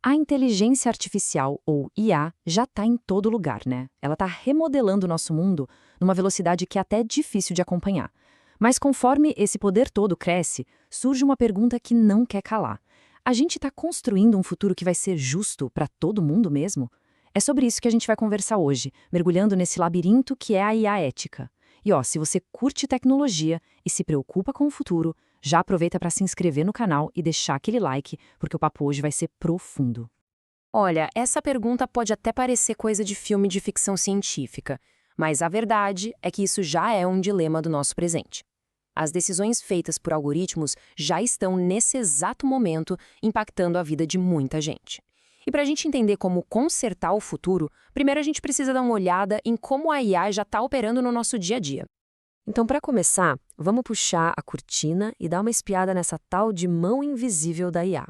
A inteligência artificial, ou IA, já está em todo lugar, né? Ela está remodelando o nosso mundo numa velocidade que é até difícil de acompanhar. Mas conforme esse poder todo cresce, surge uma pergunta que não quer calar. A gente está construindo um futuro que vai ser justo para todo mundo mesmo? É sobre isso que a gente vai conversar hoje, mergulhando nesse labirinto que é a IA ética. E ó, se você curte tecnologia e se preocupa com o futuro, já aproveita para se inscrever no canal e deixar aquele like, porque o papo hoje vai ser profundo. Olha, essa pergunta pode até parecer coisa de filme de ficção científica, mas a verdade é que isso já é um dilema do nosso presente. As decisões feitas por algoritmos já estão, nesse exato momento, impactando a vida de muita gente. E para a gente entender como consertar o futuro, primeiro a gente precisa dar uma olhada em como a IA já está operando no nosso dia a dia. Então, para começar, vamos puxar a cortina e dar uma espiada nessa tal de mão invisível da IA.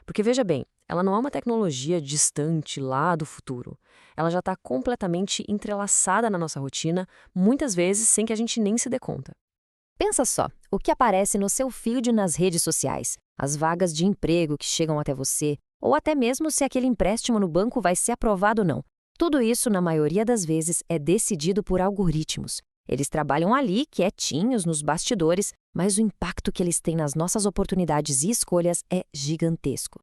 Porque veja bem, ela não é uma tecnologia distante lá do futuro. Ela já está completamente entrelaçada na nossa rotina, muitas vezes sem que a gente nem se dê conta. Pensa só, o que aparece no seu feed nas redes sociais, as vagas de emprego que chegam até você, ou até mesmo se aquele empréstimo no banco vai ser aprovado ou não. Tudo isso, na maioria das vezes, é decidido por algoritmos. Eles trabalham ali, quietinhos, nos bastidores, mas o impacto que eles têm nas nossas oportunidades e escolhas é gigantesco.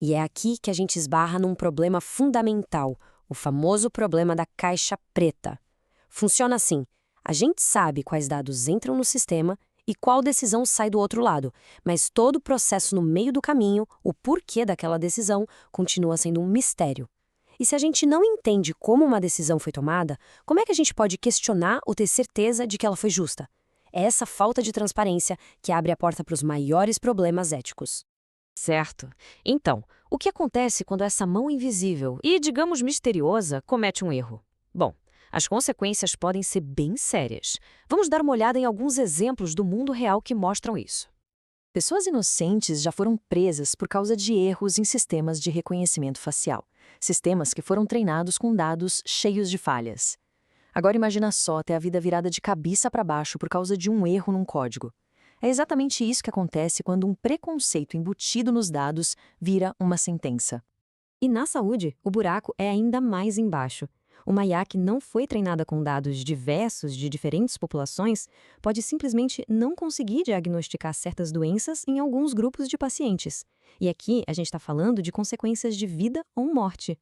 E é aqui que a gente esbarra num problema fundamental, o famoso problema da caixa preta. Funciona assim: a gente sabe quais dados entram no sistema e qual decisão sai do outro lado, mas todo o processo no meio do caminho, o porquê daquela decisão, continua sendo um mistério. E se a gente não entende como uma decisão foi tomada, como é que a gente pode questionar ou ter certeza de que ela foi justa? É essa falta de transparência que abre a porta para os maiores problemas éticos. Certo. Então, o que acontece quando essa mão invisível e, digamos, misteriosa comete um erro? Bom, as consequências podem ser bem sérias. Vamos dar uma olhada em alguns exemplos do mundo real que mostram isso. Pessoas inocentes já foram presas por causa de erros em sistemas de reconhecimento facial. Sistemas que foram treinados com dados cheios de falhas. Agora imagina só ter a vida virada de cabeça para baixo por causa de um erro num código. É exatamente isso que acontece quando um preconceito embutido nos dados vira uma sentença. E na saúde, o buraco é ainda mais embaixo. Uma IA que não foi treinada com dados diversos de diferentes populações pode simplesmente não conseguir diagnosticar certas doenças em alguns grupos de pacientes. E aqui a gente está falando de consequências de vida ou morte.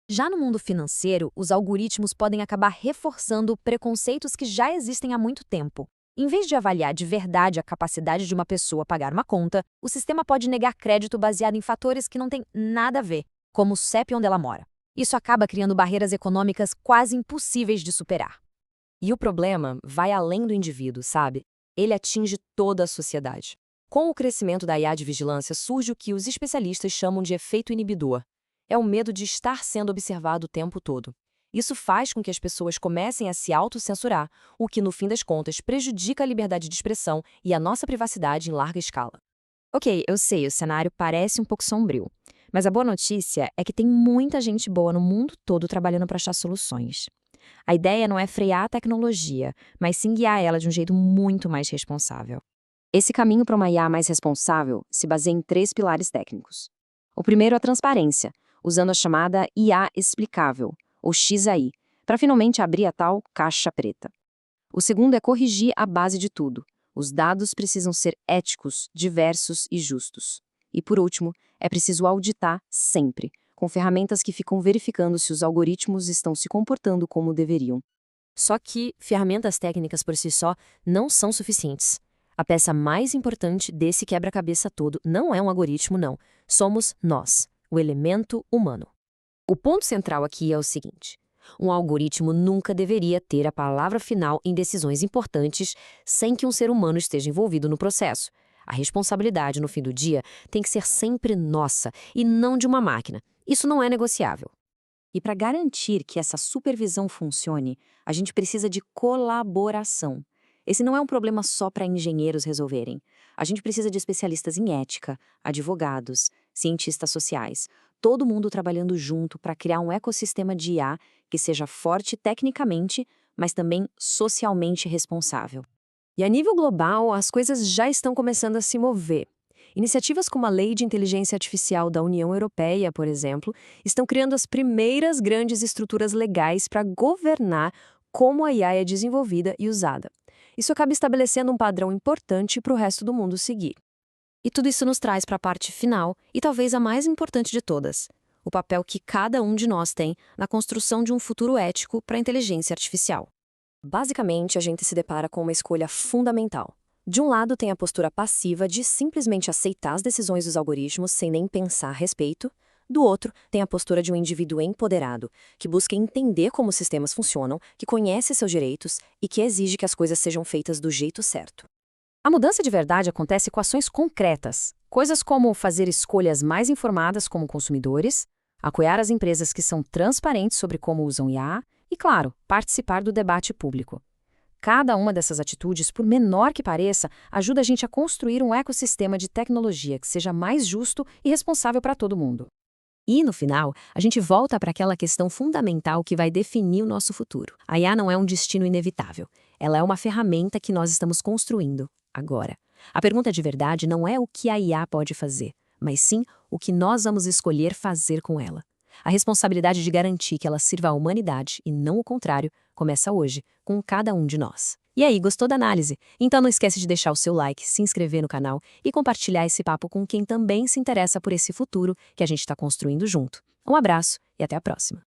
Já no mundo financeiro, os algoritmos podem acabar reforçando preconceitos que já existem há muito tempo. Em vez de avaliar de verdade a capacidade de uma pessoa pagar uma conta, o sistema pode negar crédito baseado em fatores que não têm nada a ver, como o CEP onde ela mora. Isso acaba criando barreiras econômicas quase impossíveis de superar. E o problema vai além do indivíduo, sabe? Ele atinge toda a sociedade. Com o crescimento da IA de vigilância surge o que os especialistas chamam de efeito inibidor. É o medo de estar sendo observado o tempo todo. Isso faz com que as pessoas comecem a se autocensurar, o que, no fim das contas, prejudica a liberdade de expressão e a nossa privacidade em larga escala. Ok, eu sei, o cenário parece um pouco sombrio. Mas a boa notícia é que tem muita gente boa no mundo todo trabalhando para achar soluções. A ideia não é frear a tecnologia, mas sim guiar ela de um jeito muito mais responsável. Esse caminho para uma IA mais responsável se baseia em 3 pilares técnicos. O primeiro é a transparência, usando a chamada IA explicável, ou XAI, para finalmente abrir a tal caixa preta. O segundo é corrigir a base de tudo. Os dados precisam ser éticos, diversos e justos. E por último, é preciso auditar sempre, com ferramentas que ficam verificando se os algoritmos estão se comportando como deveriam. Só que ferramentas técnicas por si só não são suficientes. A peça mais importante desse quebra-cabeça todo não é um algoritmo, não. Somos nós, o elemento humano. O ponto central aqui é o seguinte: um algoritmo nunca deveria ter a palavra final em decisões importantes sem que um ser humano esteja envolvido no processo. A responsabilidade, no fim do dia, tem que ser sempre nossa e não de uma máquina. Isso não é negociável. E para garantir que essa supervisão funcione, a gente precisa de colaboração. Esse não é um problema só para engenheiros resolverem. A gente precisa de especialistas em ética, advogados, cientistas sociais, todo mundo trabalhando junto para criar um ecossistema de IA que seja forte tecnicamente, mas também socialmente responsável. E a nível global, as coisas já estão começando a se mover. Iniciativas como a Lei de Inteligência Artificial da União Europeia, por exemplo, estão criando as primeiras grandes estruturas legais para governar como a IA é desenvolvida e usada. Isso acaba estabelecendo um padrão importante para o resto do mundo seguir. E tudo isso nos traz para a parte final, e talvez a mais importante de todas: o papel que cada um de nós tem na construção de um futuro ético para a inteligência artificial. Basicamente, a gente se depara com uma escolha fundamental. De um lado, tem a postura passiva de simplesmente aceitar as decisões dos algoritmos sem nem pensar a respeito. Do outro, tem a postura de um indivíduo empoderado, que busca entender como os sistemas funcionam, que conhece seus direitos e que exige que as coisas sejam feitas do jeito certo. A mudança de verdade acontece com ações concretas, coisas como fazer escolhas mais informadas como consumidores, apoiar as empresas que são transparentes sobre como usam IA e, claro, participar do debate público. Cada uma dessas atitudes, por menor que pareça, ajuda a gente a construir um ecossistema de tecnologia que seja mais justo e responsável para todo mundo. E, no final, a gente volta para aquela questão fundamental que vai definir o nosso futuro. A IA não é um destino inevitável. Ela é uma ferramenta que nós estamos construindo agora. A pergunta de verdade não é o que a IA pode fazer, mas sim o que nós vamos escolher fazer com ela. A responsabilidade de garantir que ela sirva à humanidade, e não o contrário, começa hoje, com cada um de nós. E aí, gostou da análise? Então não esquece de deixar o seu like, se inscrever no canal e compartilhar esse papo com quem também se interessa por esse futuro que a gente está construindo junto. Um abraço e até a próxima!